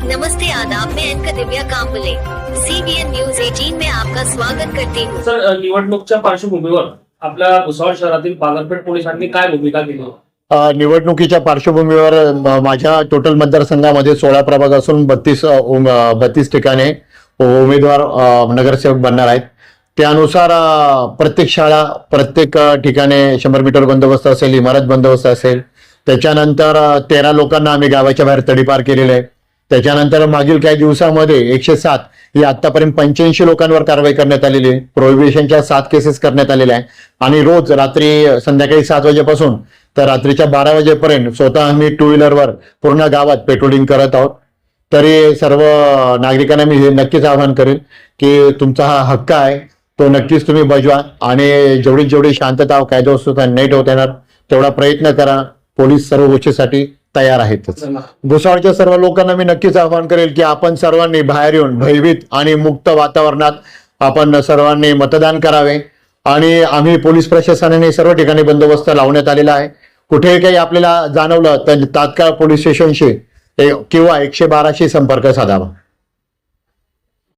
नमस्ते आदाब, मैं एंकर दिव्या Kamble CBN news 18 में आपका स्वागत करती हूँ। सर, निवडणुकीच्या पार्श्वभूमीवर आपल्या भुसावळ शहरातील बाजारपेठ पोलिसांनी काय भूमिका केली? निवडणुकीच्या पार्श्वभूमीवर माझ्या टोटल मतदारसंघामध्ये 16 प्रभाग असून 32 ठिकाणी उमेदवार नगरसेवक बनणार आहेत. त्यानुसार प्रत्येक शाळा, प्रत्येक ठिकाणी 100 मीटर बंदोबस्त असेल, इमारत बंदोबस्त असेल. त्याच्यानंतर 13 लोकांना आम्ही गावाच्या बाहेर तडीपार केलेले आहे. त्याच्यानंतर मागील काही दिवसामध्ये 107 ही आतापर्यंत 85 लोकांवर कारवाई करण्यात आलेली आहे. प्रोहिबिशनच्या 7 केसेस करण्यात आलेल्या आहे आणि रोज रात्री संध्याकाळी 7 वाजेपासून तर रात्रीच्या 12 वाजेपर्यंत स्वतः आम्ही 2 व्हीलरवर पूर्ण गावात पेट्रोलिंग करत आहोत. तरी सर्व नागरिकांना मी हे नक्कीच आवाहन करेन की तुमचा हा हक्क आहे, तो नक्कीच तुम्ही बजवा आणि जेवढी शांतता कायदा सुद्धा नाही ठेवता येणार तेवढा प्रयत्न करा. पोलीस सर्व गोष्टीसाठी तयार आहेतच. भुसावळच्या सर्व लोकांना मी नक्कीच आवाहन करेल की आपण सर्वांनी बाहेर येऊन भयभीत आणि मुक्त वातावरणात आपण सर्वांनी मतदान करावे. आणि आम्ही पोलीस प्रशासनाने सर्व ठिकाणी बंदोबस्त लावण्यात आलेला आहे. कुठेही काही आपल्याला जाणवलं तर तात्काळ पोलीस स्टेशनशी किंवा 112शी संपर्क साधावा.